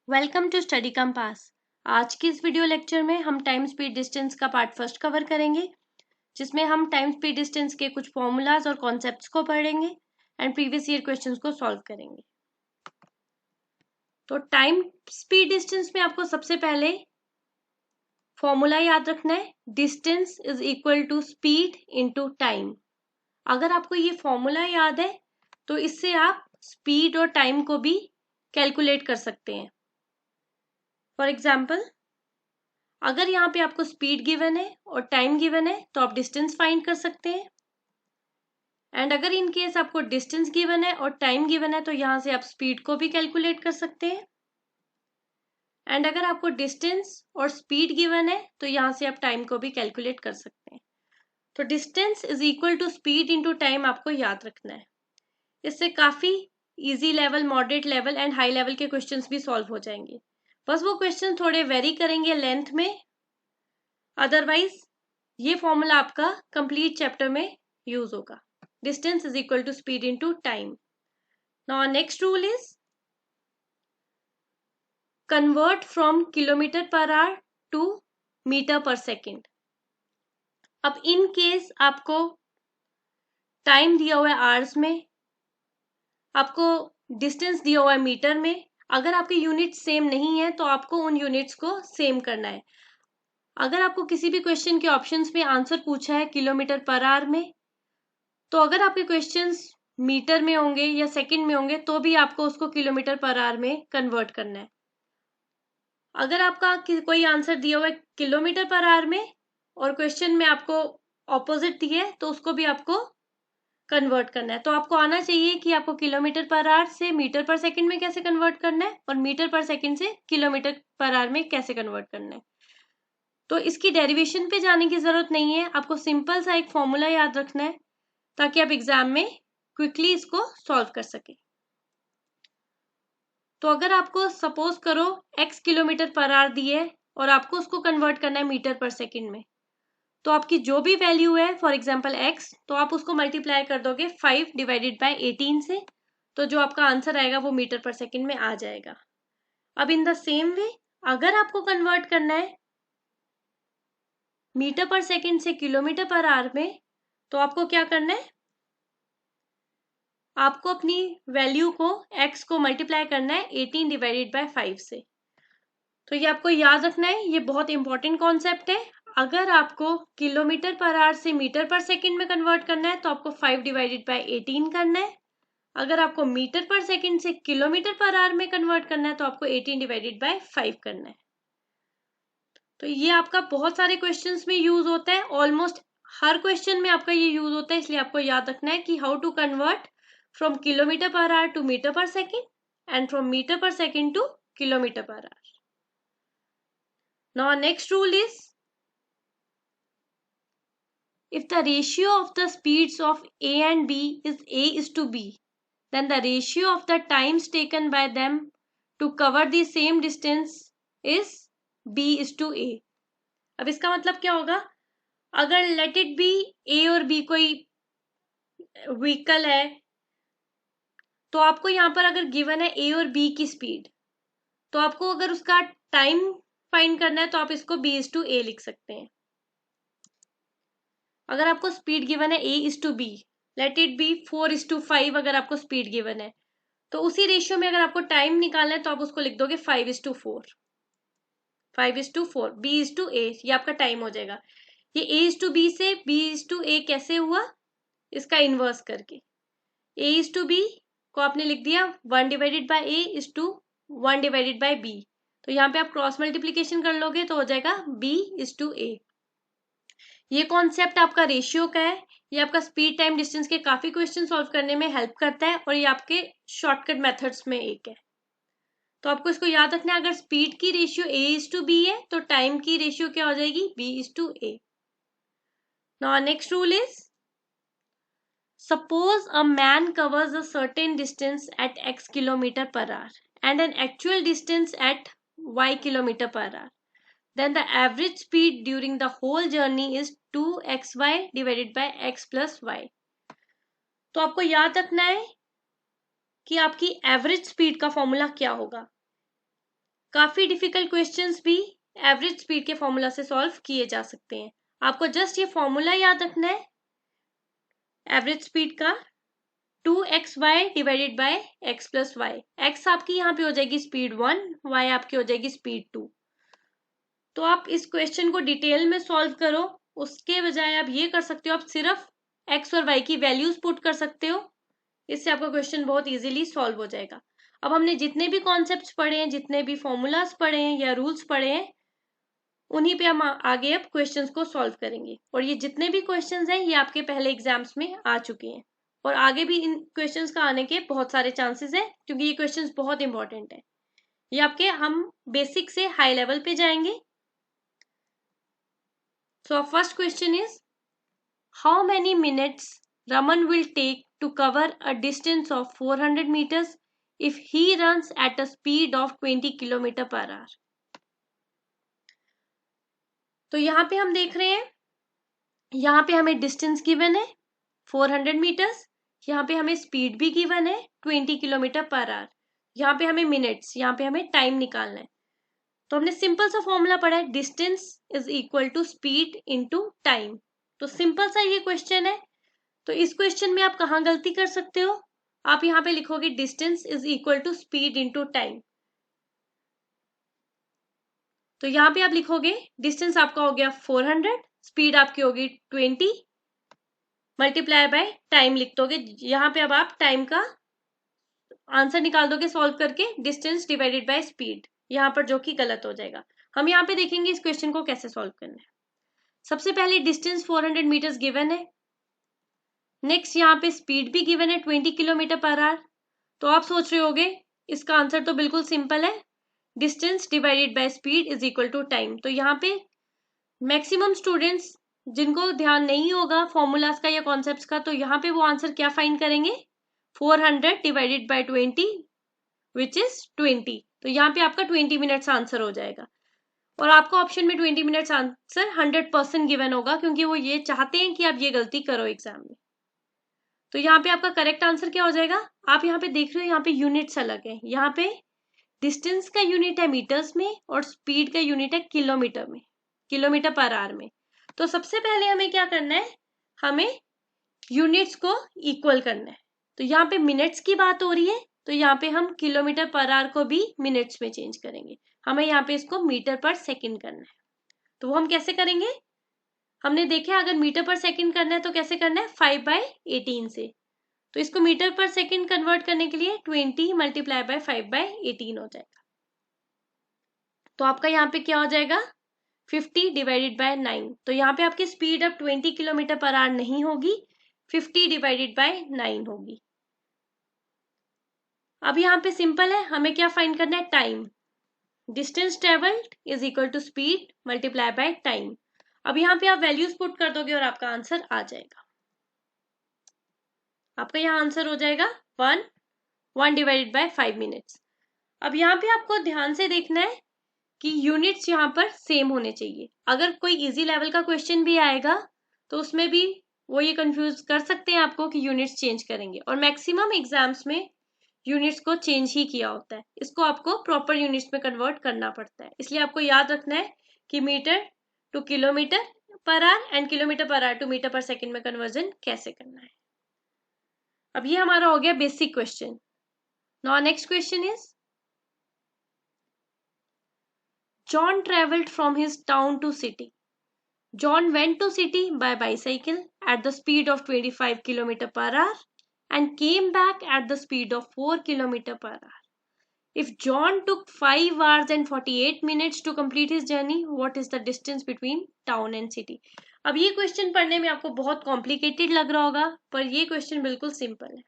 Welcome to study compass. आज की इस वीडियो लेक्चर में हम टाइम स्पीड डिस्टेंस का पार्ट फर्स्ट कवर करेंगे, जिसमें हम टाइम स्पीड डिस्टेंस के कुछ फॉर्मूलाज और कॉन्सेप्ट्स को पढ़ेंगे एंड प्रीवियस ईयर क्वेश्चंस को सॉल्व करेंगे। तो टाइम स्पीड डिस्टेंस में आपको सबसे पहले फॉर्मूला याद रखना है, distance is equal to speed into time. अगर आपको ये फॉर्मूला याद है तो इससे आप स्पीड और टाइम को भी कैलकुलेट कर सकते हैं। फॉर एग्जाम्पल, अगर यहाँ पे आपको स्पीड गिवन है और टाइम गिवन है तो आप डिस्टेंस फाइंड कर सकते हैं। एंड अगर इन केस आपको डिस्टेंस गिवन है और टाइम गिवन है तो यहाँ से आप स्पीड को भी कैलकुलेट कर सकते हैं। एंड अगर आपको डिस्टेंस और स्पीड गिवन है तो यहाँ से आप टाइम को भी कैलकुलेट कर सकते हैं। तो distance is equal to speed into time आपको याद रखना है। इससे काफी easy level, moderate level and high level के क्वेश्चंस भी सॉल्व हो जाएंगे। बस वो क्वेश्चन थोड़े वेरी करेंगे लेंथ में, अदरवाइज ये फॉर्मूला आपका कंप्लीट चैप्टर में यूज होगा। Distance is equal to speed into time. Now next rule is convert from kilometre per hour to metre per second. अब इन केस आपको टाइम दिया हुआ है आवर्स में, आपको डिस्टेंस दिया हुआ है मीटर में, अगर आपके यूनिट सेम नहीं है तो आपको उन यूनिट्स को सेम करना है। अगर आपको किसी भी क्वेश्चन के ऑप्शंस में आंसर पूछा है किलोमीटर पर आवर में, तो अगर आपके क्वेश्चंस मीटर में होंगे या सेकंड में होंगे तो भी आपको उसको किलोमीटर पर आवर में कन्वर्ट करना है। अगर आपका कोई आंसर दिया हुआ है किलोमीटर पर आवर में और क्वेश्चन में आपको ऑपोजिट दिया है तो उसको भी आपको कन्वर्ट करना है। तो आपको आना चाहिए कि आपको किलोमीटर पर आवर से मीटर पर सेकंड में कैसे कन्वर्ट करना है और मीटर पर सेकंड से किलोमीटर पर आवर में कैसे कन्वर्ट करना है। तो इसकी डेरिवेशन पे जाने की जरूरत नहीं है, आपको सिंपल सा एक फॉर्मूला याद रखना है ताकि आप एग्जाम में क्विकली इसको सॉल्व कर सके। तो अगर आपको सपोज करो x किलोमीटर पर आवर दी है और आपको उसको कन्वर्ट करना है मीटर पर सेकंड में, तो आपकी जो भी वैल्यू है, फॉर एग्जांपल x, तो आप उसको मल्टीप्लाई कर दोगे 5 डिवाइडेड बाय 18 से, तो जो आपका आंसर आएगा वो मीटर पर सेकंड में आ जाएगा। अब इन द सेम वे अगर आपको कन्वर्ट करना है मीटर पर सेकंड से किलोमीटर पर आवर में, तो आपको क्या करना है, आपको अपनी वैल्यू को x को मल्टीप्लाई करना है 18 डिवाइडेड बाय 5 से। तो ये आपको याद रखना है, ये बहुत इंपॉर्टेंट कॉन्सेप्ट है। अगर आपको किलोमीटर पर आवर से मीटर पर सेकंड में कन्वर्ट करना है तो आपको 5 डिवाइडेड बाय 18 करना है। अगर आपको मीटर पर सेकंड से किलोमीटर पर आवर में कन्वर्ट करना है तो आपको 18 डिवाइडेड बाय 5 करना है। तो ये आपका बहुत सारे क्वेश्चंस में यूज होता है, ऑलमोस्ट हर क्वेश्चन में आपका ये यूज होता है, इसलिए आपको याद रखना है कि how to convert from kilometre per hour to metre per second and from metre per second to kilometre per hour. Now next rule is if the ratio of the speeds of A and B is A is to B, then the ratio of the times taken by them to cover the same distance is B is to A। अब इसका मतलब क्या होगा, अगर let it be A और B कोई vehicle है, तो आपको यहाँ पर अगर गिवन है A और B की स्पीड, तो आपको अगर उसका टाइम फाइंड करना है तो आप इसको B is to A लिख सकते हैं। अगर आपको स्पीड गिवन है A is to B, let it be 4:5, अगर आपको स्पीड गिवन है तो उसी रेशियो में अगर आपको टाइम निकालना है तो आप उसको लिख दोगे 5:4, 5:4, B is to A, ये आपका टाइम हो जाएगा। ये A is to B से B is to A कैसे हुआ, इसका इनवर्स करके A is to B को आपने लिख दिया 1 divided by A is to 1 divided by B, तो यहाँ पे आप क्रॉस मल्टीप्लीकेशन कर लोगे तो हो जाएगा B is to A। ये कॉन्सेप्ट आपका रेशियो का है, ये आपका स्पीड टाइम डिस्टेंस के काफी क्वेश्चन सॉल्व करने में हेल्प करता है और ये आपके शॉर्टकट मेथड्स में एक है। तो आपको इसको याद रखना है, अगर स्पीड की ratio A is to B है तो टाइम की रेशियो क्या हो जाएगी, B is to A। Now next rule is suppose a man covers a certain distance at x kilometer per hour and an actual distance at y kilometer per hour, then the average speed during the whole journey is 2xy divided by x plus y। तो आपको याद रखना है कि आपकी average speed का formula क्या होगा। काफी डिफिकल्ट क्वेश्चंस भी एवरेज स्पीड के फॉर्मूला से सॉल्व किए जा सकते हैं। आपको जस्ट ये फॉर्मूला याद रखना है एवरेज स्पीड का, 2xy divided by x plus y. x आपकी यहाँ पे हो जाएगी स्पीड 1, y आपकी हो जाएगी स्पीड 2। तो आप इस क्वेश्चन को डिटेल में सॉल्व करो, उसके बजाय आप ये कर सकते हो, आप सिर्फ x और y की वैल्यूज पुट कर सकते हो, इससे आपका क्वेश्चन बहुत इजीली सॉल्व हो जाएगा। अब हमने जितने भी कॉन्सेप्ट्स पढ़े हैं, जितने भी फॉर्मूलाज पढ़े हैं या रूल्स पढ़े हैं, उन्हीं पे हम आगे अब क्वेश्चंस को सॉल्व करेंगे। और ये जितने भी क्वेश्चंस हैं ये आपके पहले एग्जाम्स में आ चुके हैं और आगे भी इन क्वेश्चंस का आने के बहुत सारे चांसेस हैं, क्योंकि ये क्वेश्चंस बहुत इंपॉर्टेंट है। ये आपके हम बेसिक से हाई लेवल पे जाएंगे। So first question is, how many minutes Raman will take to cover a distance of 400 meters if he runs at a speed of 20 km/h? तो यहाँ पे हम देख रहे हैं, यहाँ पे हमें डिस्टेंस गिवन है 400 मीटर्स, यहाँ पे हमें स्पीड भी गिवन है 20 km/h, यहाँ पे हमें मिनट्स, यहाँ पे हमें टाइम निकालना है। तो हमने सिंपल सा फॉर्मूला पढ़ा है, distance is equal to speed into time. तो सिंपल सा ये क्वेश्चन है। तो इस क्वेश्चन में आप कहाँ गलती कर सकते हो, आप यहाँ पे लिखोगे distance is equal to speed into time. तो यहाँ पे आप लिखोगे डिस्टेंस आपका हो गया 400, स्पीड आपकी होगी 20 मल्टीप्लाई बाय टाइम लिख दोगे। यहाँ पे अब आप टाइम का आंसर निकाल दोगे सॉल्व करके, डिस्टेंस डिवाइडेड बाय स्पीड, यहाँ पर जो कि गलत हो जाएगा। हम यहाँ पे देखेंगे इस क्वेश्चन को कैसे सॉल्व करना है। सबसे पहले डिस्टेंस 400 मीटर्स गिवन है, नेक्स्ट यहाँ पे स्पीड भी गिवन है 20 km/h। तो आप सोच रहे होगे इसका आंसर तो बिल्कुल सिंपल है, distance divided by speed is equal to time. तो यहाँ पे मैक्सिमम स्टूडेंट्स जिनको ध्यान नहीं होगा फॉर्मूलाज का या कॉन्सेप्ट्स का, तो यहाँ पे वो आंसर क्या फाइंड करेंगे, 400 डिवाइडेड बाय 20 विच इज 20। तो यहाँ पे आपका 20 मिनट्स आंसर हो जाएगा। और आपको ऑप्शन में 20 मिनट्स आंसर 100% गिवन होगा, क्योंकि वो ये चाहते हैं कि आप ये गलती करो एग्जाम में। तो यहाँ पे आपका करेक्ट आंसर क्या हो जाएगा, आप यहाँ पे देख रहे हो यहाँ पे यूनिट्स अलग है, यहाँ पे डिस्टेंस का यूनिट है मीटर्स में और स्पीड का यूनिट है किलोमीटर में, km/h में। तो सबसे पहले हमें क्या करना है, हमें यूनिट्स को इक्वल करना है। तो यहाँ पे मिनट्स की बात हो रही है, तो यहाँ पे हम km/h को भी मिनट्स में चेंज करेंगे, हमें यहाँ पे इसको मीटर पर सेकंड करना है। तो वो हम कैसे करेंगे, हमने देखा अगर मीटर पर सेकंड करना है तो कैसे करना है, 5/18 से। तो इसको मीटर पर सेकंड कन्वर्ट करने के लिए 20 मल्टीप्लाई बाय 5/18 हो जाएगा। तो आपका यहाँ पे क्या हो जाएगा, 50 डिवाइडेड बाय 9। तो यहाँ पे आपकी स्पीड अब 20 km/h नहीं होगी, 50 डिवाइडेड बाय 9 होगी। अब यहाँ पे सिंपल है, हमें क्या फाइंड करना है, time, distance travelled is equal to speed multiply by time. अब यहाँ पे आप वैल्यूज पुट कर दोगे और आपका आंसर आ जाएगा। आपका यहाँ आंसर हो जाएगा 1 डिवाइडेड बाय 5 मिनट्स। अब यहाँ पे आपको ध्यान से देखना है कि यूनिट्स यहाँ पर सेम होने चाहिए। अगर कोई इजी लेवल का क्वेश्चन भी आएगा तो उसमें भी वो ये कंफ्यूज कर सकते हैं आपको कि यूनिट्स चेंज करेंगे, और मैक्सिमम एग्जाम्स में यूनिट्स को चेंज ही किया होता है, इसको आपको प्रॉपर यूनिट्स में कन्वर्ट करना पड़ता है। इसलिए आपको याद रखना है कि metre to km/h and km/h to metre per second में कन्वर्जन कैसे करना है। अब ये हमारा हो गया basic question. Now next question is, John traveled from his town to city. John went to city by bicycle at the speed of 25 km/h and came back at the speed of 4 km/h. If John took 5 hours and 48 minutes to complete his journey, what is the distance between town and city? अब ये question पढ़ने में आपको बहुत complicated लग रहा होगा, पर ये क्वेश्चन बिल्कुल सिंपल है।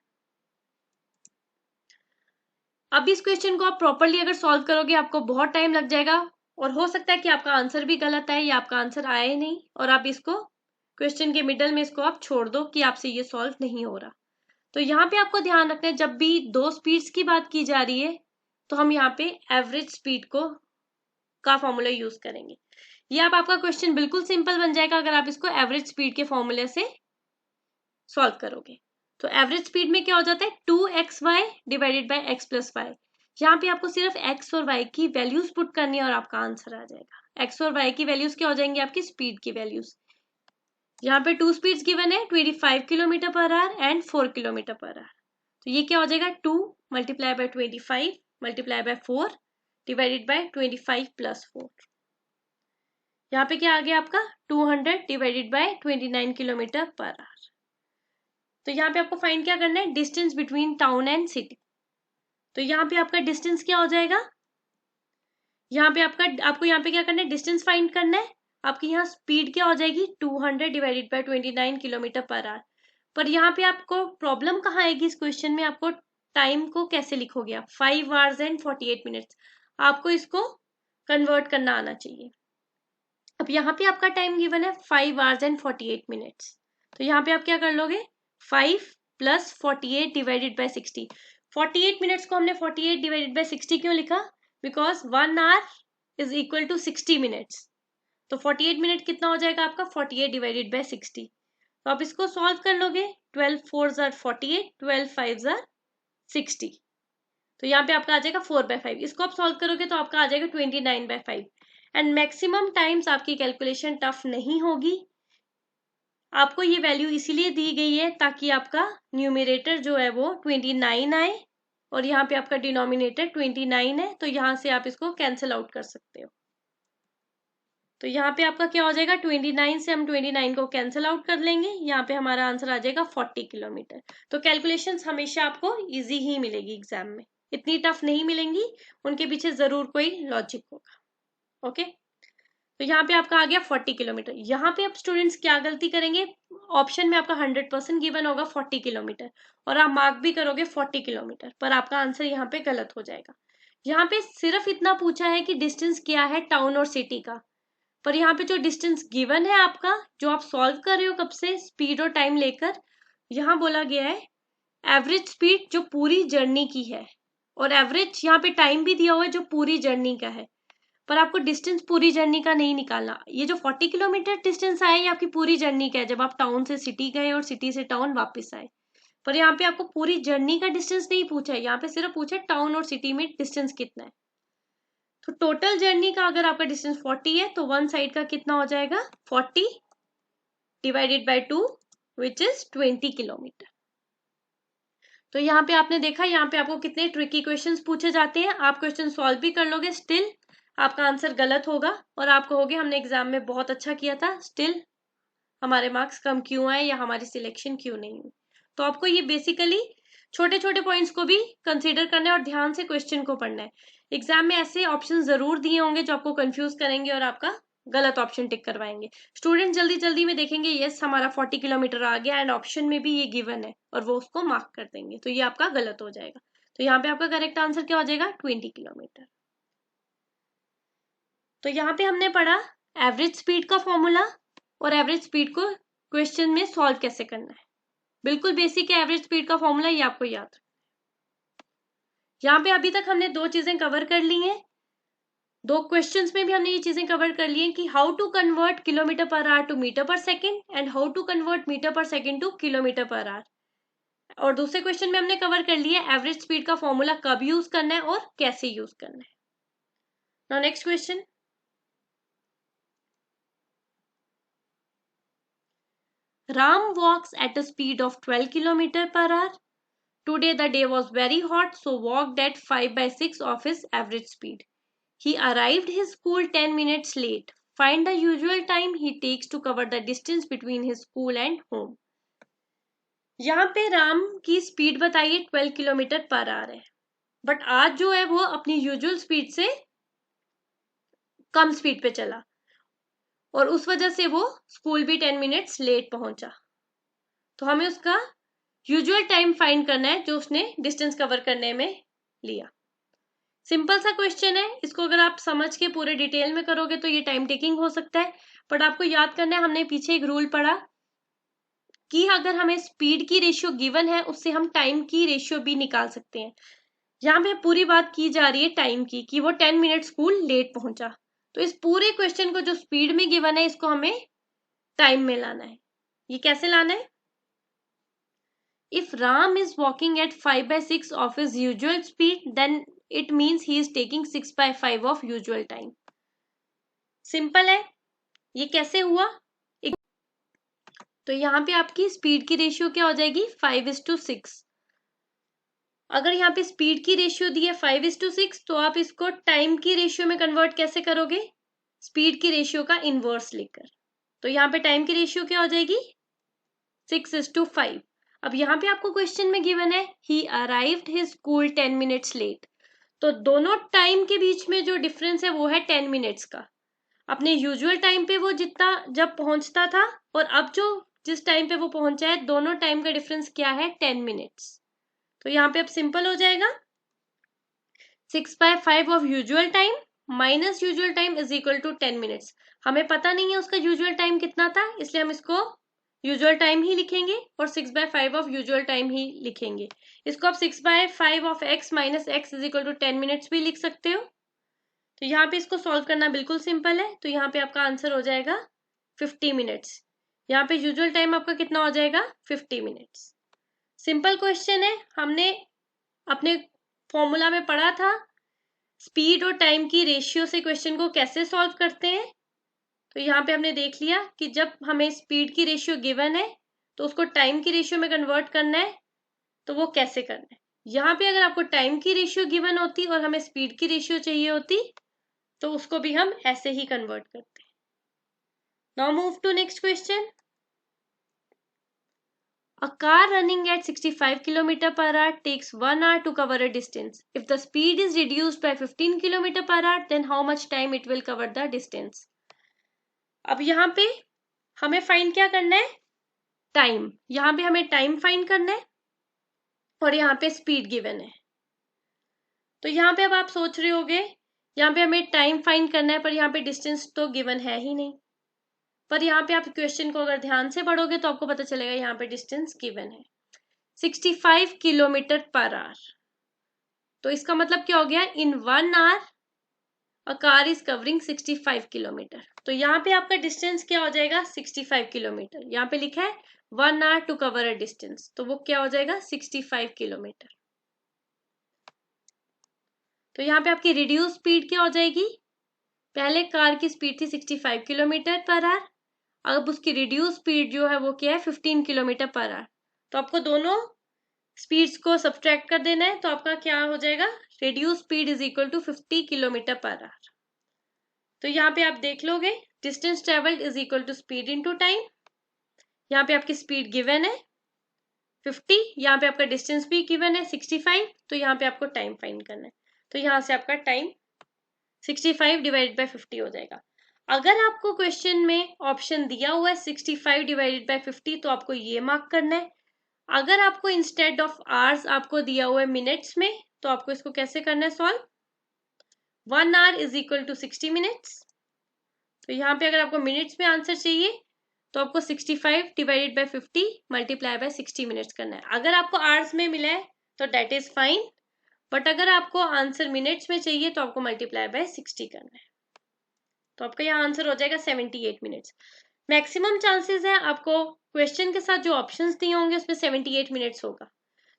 अब इस क्वेश्चन को आप प्रॉपरली अगर सॉल्व करोगे आपको बहुत टाइम लग जाएगा, और हो सकता है कि आपका आंसर भी गलत आए या आपका आंसर आए ही नहीं, और आप इसको क्वेश्चन के मिडल में इसको आप छोड़ दो कि आपसे ये सॉल्व नहीं हो रहा। तो यहाँ पे आपको ध्यान रखना है, जब भी दो स्पीड्स की बात की जा रही है तो हम यहाँ पे एवरेज स्पीड का फॉर्मूला यूज करेंगे। ये आपका क्वेश्चन बिल्कुल सिंपल बन जाएगा अगर आप इसको एवरेज स्पीड के फॉर्मूले से सॉल्व करोगे। तो एवरेज स्पीड में क्या हो जाता है, 2xy divided by x plus y. यहाँ पे आपको सिर्फ x और y की वैल्यूज पुट करनी है और आपका आंसर आ जाएगा। x और y की वैल्यूज क्या हो जाएंगी, आपकी स्पीड की वैल्यूज। यहाँ पे 2 स्पीड्स गिवन है, 25 kilometre per our and 4 kilometre per hour. तो ये क्या हो जाएगा, 2 multiply by 25 multiply by 4 divided by 25 plus 4। यहाँ पे क्या आ गया आपका 200 divided by 29 kilometre per hour. तो यहाँ पे आपको फाइंड क्या करना है, distance between town and city. तो यहाँ पे आपका डिस्टेंस क्या हो जाएगा, यहाँ पे आपको यहाँ पे क्या करना है, डिस्टेंस फाइंड करना है। आपकी यहाँ स्पीड क्या हो जाएगी 200 divided by 29 kilometre per our. पर यहाँ पे आपको प्रॉब्लम कहाँ आएगी इस क्वेश्चन में, आपको टाइम को कैसे लिखोगे आप, 5 hours and 48 minutes। आपको इसको कन्वर्ट करना आना चाहिए। अब यहाँ पे आपका टाइम गिवन है 5 hours and 48 minutes। तो यहाँ पे आप क्या कर लोगे, 5 + 48 डिवाइडेड बाय 60। 48 मिनट्स को हमने 48 डिवाइडेड बाय 60 क्यों लिखा, because 1 hour is equal to 60 minutes. तो 48 मिनट कितना हो जाएगा आपका, 48 डिवाइडेड बाय 60। तो आप इसको सॉल्व कर लोगे, 12 4s are 48, 12 5s are 60। तो यहाँ पे आपका आ जाएगा 4/5। इसको आप सॉल्व करोगे तो आपका आ जाएगा 29/5। एंड मैक्सिमम टाइम्स आपकी कैलकुलेशन टफ नहीं होगी। आपको ये वैल्यू इसीलिए दी गई है ताकि आपका न्यूमरेटर जो है वो 29 आए और यहाँ पे आपका डिनोमिनेटर 29 है, तो यहाँ से आप इसको कैंसिल आउट कर सकते हो। तो यहाँ पे आपका क्या हो जाएगा, 29 से हम 29 को कैंसिल आउट कर लेंगे, यहाँ पे हमारा आंसर आ जाएगा 40 किलोमीटर। तो कैलकुलेशंस हमेशा आपको इजी ही मिलेगी एग्जाम में, इतनी टफ नहीं मिलेंगी, उनके पीछे जरूर कोई लॉजिक होगा। ओके, तो यहाँ पे आपका आ गया 40 किलोमीटर। यहाँ पे आप स्टूडेंट्स क्या गलती करेंगे, ऑप्शन में आपका 100% गिवन होगा 40 किलोमीटर और आप मार्क भी करोगे 40 किलोमीटर, पर आपका आंसर यहाँ पे गलत हो जाएगा। यहाँ पे सिर्फ इतना पूछा है कि डिस्टेंस क्या है टाउन और सिटी का, पर यहाँ पे जो डिस्टेंस गिवन है आपका, जो आप सॉल्व कर रहे हो कब से, स्पीड और टाइम लेकर, यहाँ बोला गया है एवरेज स्पीड जो पूरी जर्नी की है, और एवरेज यहाँ पे टाइम भी दिया हुआ है जो पूरी जर्नी का है, पर आपको डिस्टेंस पूरी जर्नी का नहीं निकालना। ये जो 40 किलोमीटर डिस्टेंस आया ये आपकी पूरी जर्नी का है, जब आप टाउन से सिटी गए और सिटी से टाउन वापस आए। पर यहाँ पे आपको पूरी जर्नी का डिस्टेंस नहीं पूछा है, यहाँ पे सिर्फ पूछा है टाउन और सिटी में डिस्टेंस कितना है। तो टोटल जर्नी का अगर आपका डिस्टेंस 40 है तो वन साइड का कितना हो जाएगा, 40 divided by 2 which is 20 kilometre. तो यहाँ पे आपने देखा, यहाँ पे आपको कितने ट्रिकी क्वेश्चंस पूछे जाते हैं, आप क्वेश्चन सॉल्व भी कर लोगे, स्टिल आपका आंसर गलत होगा और आप कहोगे हमने एग्जाम में बहुत अच्छा किया था, स्टिल हमारे मार्क्स कम क्यों आए या हमारी सिलेक्शन क्यों नहीं हुई। तो आपको ये बेसिकली छोटे छोटे पॉइंट्स को भी कंसीडर करना है और ध्यान से क्वेश्चन को पढ़ना है। एग्जाम में ऐसे ऑप्शन जरूर दिए होंगे जो आपको कंफ्यूज करेंगे और आपका गलत ऑप्शन टिक करवाएंगे। स्टूडेंट जल्दी जल्दी में देखेंगे यस हमारा 40 किलोमीटर आ गया एंड ऑप्शन में भी ये गिवन है और वो उसको मार्क कर देंगे, तो ये आपका गलत हो जाएगा। तो यहाँ पे आपका करेक्ट आंसर क्या हो जाएगा, 20 किलोमीटर। तो यहाँ पे हमने पढ़ा एवरेज स्पीड का फॉर्मूला और एवरेज स्पीड को क्वेश्चन में सॉल्व कैसे करना है। बिल्कुल बेसिक है एवरेज स्पीड का फॉर्मूला, ये आपको याद रखना है। यहाँ पे अभी तक हमने दो चीजें कवर कर ली हैं, दो क्वेश्चंस में भी हमने ये चीजें कवर कर ली हैं कि how to convert kilometre per hour to metre per second and how to convert metre per second to kilometre per hour. और दूसरे क्वेश्चन में हमने कवर कर लिया एवरेज स्पीड का फॉर्मूला कब यूज करना है और कैसे यूज करना है। Now next question, Ram walks at a speed of 12 km per hour. Today the day was very hot, so walked at 5/6 of his average speed. He arrived his school 10 minutes late. Find the usual time he takes to cover the distance between his school and home. यहाँ पे राम की speed बताइए 12 kilometre per our है, but आज जो है वो अपनी यूजुअल स्पीड से कम स्पीड पे चला और उस वजह से वो स्कूल भी 10 मिनट्स लेट पहुंचा। तो हमें उसका यूजुअल टाइम फाइंड करना है जो उसने डिस्टेंस कवर करने में लिया। सिंपल सा क्वेश्चन है, इसको अगर आप समझ के पूरे डिटेल में करोगे तो ये टाइम टेकिंग हो सकता है, बट आपको याद करना है हमने पीछे एक रूल पढ़ा कि अगर हमें स्पीड की रेशियो गिवन है उससे हम टाइम की रेशियो भी निकाल सकते हैं। यहाँ पे पूरी बात की जा रही है टाइम की कि वो 10 मिनट स्कूल लेट पहुंचा, तो इस पूरे क्वेश्चन को जो स्पीड में गिवन है इसको हमें टाइम में लाना है। ये कैसे लाना है, if Ram is walking at 5/6 of his usual speed, then it means he is taking 6/5 of usual time. Simple है। ये कैसे हुआ? तो यहाँ पे आपकी स्पीड की रेशियो क्या हो जाएगी? 5:6। अगर यहाँ पे स्पीड की रेशियो दी है 5:6, तो आप इसको टाइम की रेशियो में कन्वर्ट कैसे करोगे? स्पीड की रेशियो का इनवर्स लेकर। तो यहाँ पे टाइम की रेशियो क्या हो जाएगी? 6:5। अब यहाँ पे आपको क्वेश्चन में गिवन है he arrived his school 10 minutes late. तो दोनों टाइम के बीच में जो डिफरेंस है वो है 10 मिनट्स का। अपने यूजुअल टाइम पे वो जितना जब पहुंचता था और अब जो जिस टाइम पे वो पहुंचा है, दोनों टाइम का डिफरेंस क्या है? 10 मिनट्स। तो यहाँ पे अब सिंपल हो जाएगा, 6/5 of usual time minus usual time is equal to 10 minutes. हमें पता नहीं है उसका यूजुअल टाइम कितना था, इसलिए हम इसको यूजुअल टाइम ही लिखेंगे और 6/5 ऑफ यूजुअल टाइम ही लिखेंगे। इसको आप 6/5 of x minus x is equal to 10 minutes भी लिख सकते हो। तो यहाँ पे इसको सॉल्व करना बिल्कुल सिंपल है। तो यहाँ पे आपका आंसर हो जाएगा 50 मिनट्स। यहाँ पे यूजुअल टाइम आपका कितना हो जाएगा? 50 मिनट्स। सिंपल क्वेश्चन है। हमने अपने फॉर्मूला में पढ़ा था स्पीड और टाइम की रेशियो से क्वेश्चन को कैसे सॉल्व करते हैं। तो यहाँ पे हमने देख लिया कि जब हमें स्पीड की रेशियो गिवन है तो उसको टाइम की रेशियो में कन्वर्ट करना है, तो वो कैसे करना है। यहाँ पे अगर आपको टाइम की रेशियो गिवन होती और हमें स्पीड की रेशियो चाहिए होती तो उसको भी हम ऐसे ही कन्वर्ट करते हैं। Now move to next question. A car running at 65 km per hour takes 1 hour to cover a distance. If the speed is reduced by 15 km per hour, then how much time it will cover the distance? अब यहाँ पे हमें find क्या करना है? Time. यहाँ पे हमें टाइम फाइंड करना है और यहाँ पे स्पीड गिवन है। तो यहाँ पे अब आप सोच रहे होगे यहाँ पे हमें टाइम फाइंड करना है पर यहाँ पे डिस्टेंस तो गिवन है ही नहीं। पर यहाँ पे आप क्वेश्चन को अगर ध्यान से पढ़ोगे तो आपको पता चलेगा यहाँ पे डिस्टेंस गिवन है 65 किलोमीटर पर आवर। तो इसका मतलब क्या हो गया? In 1 hour a car is covering 65 kilometre. तो यहाँ पे आपका डिस्टेंस क्या हो जाएगा? 65 किलोमीटर। यहाँ पे लिखा है 1 hour to cover a distance, तो वो क्या हो जाएगा? 65 किलोमीटर। तो यहाँ पे आपकी रिड्यूस स्पीड क्या हो जाएगी? पहले कार की स्पीड थी 65 किलोमीटर पर आवर, अब उसकी रिड्यूस स्पीड जो है वो क्या है? 15 किलोमीटर पर आवर। तो आपको दोनों स्पीड्स को सब्ट्रैक्ट कर देना है, तो आपका क्या हो जाएगा? Reduce speed is equal to 50 kilometre per hour. तो यहाँ पे आप देख लोगे distance travelled is equal to speed into time. यहाँ पे आपकी स्पीड गिवन है 50, यहाँ पे आपका डिस्टेंस भी गिवन है 65, तो यहाँ पे आपको टाइम फाइंड करना है। तो यहाँ से आपका टाइम 65 डिवाइडेड बाय 50 हो जाएगा। अगर आपको क्वेश्चन में ऑप्शन दिया हुआ है 65 डिवाइडेड बाय 50, तो आपको ये मार्क करना है। अगर आपको इंस्टेड ऑफ आवर्स आपको दिया हुआ है मिनट्स में, तो आपको इसको कैसे करना है solve? 1 hour is equal to 60 minutes. तो यहाँ पे अगर आपको मिनट्स में आंसर चाहिए तो आपको 65 divided by 50 multiply by 60 minutes करना है। अगर आपको आवर्स में मिला है तो डेट इज फाइन, बट अगर आपको आंसर मिनट्स में चाहिए तो आपको मल्टीप्लाई बाय 60 करना है। तो आपका यहाँ आंसर हो जाएगा 78 मिनट्स। मैक्सिमम चांसेस है आपको क्वेश्चन के साथ जो ऑप्शंस दिए होंगे उसमें 78 मिनट्स होगा।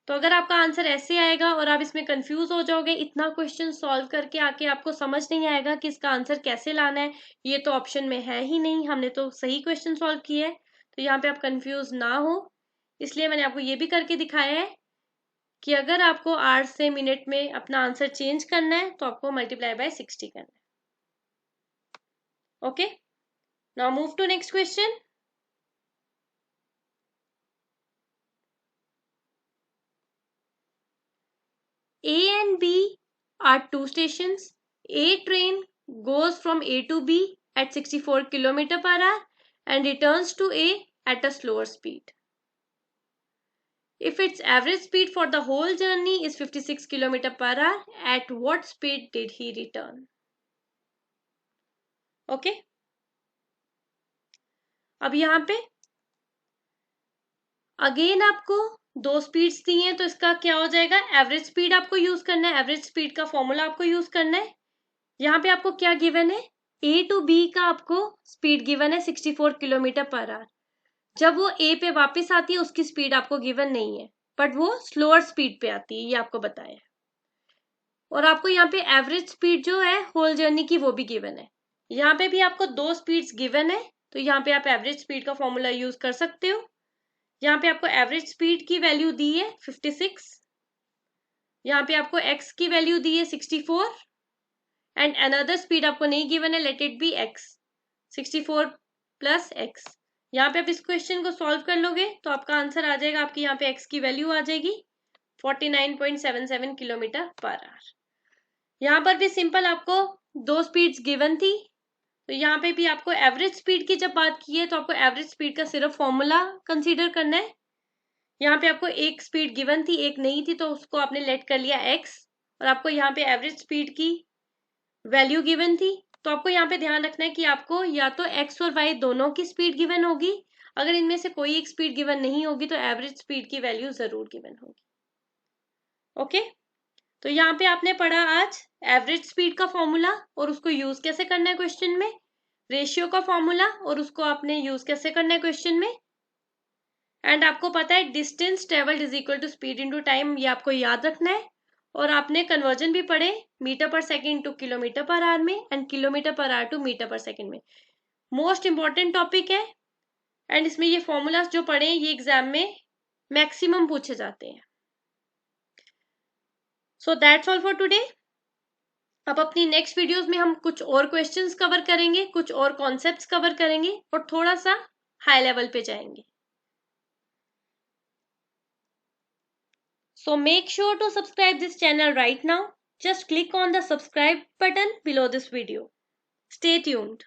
तो अगर आपका आंसर ऐसे आएगा और आप इसमें कंफ्यूज हो जाओगे, इतना क्वेश्चन सॉल्व करके आके आपको समझ नहीं आएगा कि इसका आंसर कैसे लाना है, ये तो ऑप्शन में है ही नहीं, हमने तो सही क्वेश्चन सॉल्व किया है, तो यहाँ पे आप कंफ्यूज ना हो, इसलिए मैंने आपको ये भी करके दिखाया है कि अगर आपको आवर्स से मिनट में अपना आंसर चेंज करना है तो आपको मल्टीप्लाई बाय 60 करना है। Okay, now move to next question. A and B are two stations. A train goes from A to B at 64 km per hour and returns to A at a slower speed. If its average speed for the whole journey is 56 km per hour, at what speed did he return? Okay? अब यहाँ पे again आपको दो speeds दी हैं, तो इसका क्या हो जाएगा? एवरेज स्पीड आपको यूज करना है, एवरेज स्पीड का फॉर्मूला आपको यूज करना है। यहाँ पे आपको क्या गिवन है? ए टू बी का आपको स्पीड गिवन है 64 किलोमीटर पर आवर। जब वो ए पे वापस आती है उसकी स्पीड आपको गिवन नहीं है, बट वो स्लोअर स्पीड पे आती है, ये आपको बताया। और आपको यहाँ पे एवरेज स्पीड जो है होल जर्नी की वो भी गिवन है। यहाँ पे भी आपको 2 स्पीड्स गिवन है, तो यहाँ पे आप एवरेज स्पीड का फॉर्मूला यूज कर सकते हो। यहाँ पे आपको एवरेज स्पीड की वैल्यू दी है 56, यहाँ पे आपको x की वैल्यू दी है 64 एंड अनदर स्पीड आपको नहीं गिवन है, let it be x, 64 plus x। यहाँ पे आप इस क्वेश्चन को सॉल्व कर लोगे तो आपका आंसर आ जाएगा, आपकी यहाँ पे x की वैल्यू आ जाएगी 49.77 किलोमीटर पर आवर। यहाँ पर भी सिंपल आपको 2 स्पीड्स गिवन थी, तो यहाँ पे भी आपको एवरेज स्पीड की जब बात की है तो आपको एवरेज स्पीड का सिर्फ फॉर्मूला कंसीडर करना है। यहाँ पे आपको एक स्पीड गिवन थी, एक नहीं थी, तो उसको आपने लेट कर लिया x, और आपको यहाँ पे एवरेज स्पीड की वैल्यू गिवन थी, तो आपको यहाँ पे ध्यान रखना है कि आपको या तो x और y दोनों की स्पीड गिवन होगी, अगर इनमें से कोई एक स्पीड गिवन नहीं होगी तो एवरेज स्पीड की वैल्यू जरूर गिवन होगी। ओके, तो यहाँ पे आपने पढ़ा आज एवरेज स्पीड का फॉर्मूला और उसको यूज कैसे करना है क्वेश्चन में, रेशियो का फॉर्मूला और उसको आपने यूज कैसे करना है क्वेश्चन में, एंड आपको पता है distance travelled is equal to speed into time, ये आपको याद रखना है। और आपने कन्वर्जन भी पढ़े, metre per second to kilometre per hour में and kilometre per hour to metre per second में। मोस्ट इंपॉर्टेंट टॉपिक है, एंड इसमें ये फॉर्मूलाज जो पढ़े हैं ये एग्जाम में मैक्सिमम पूछे जाते हैं। So that's all for today. अब अपनी नेक्स्ट वीडियोस में हम कुछ और क्वेश्चंस कवर करेंगे, कुछ और कॉन्सेप्ट्स कवर करेंगे और थोड़ा सा हाई लेवल पे जाएंगे। So make sure to subscribe this channel right now. Just click on the subscribe button below this video. Stay tuned.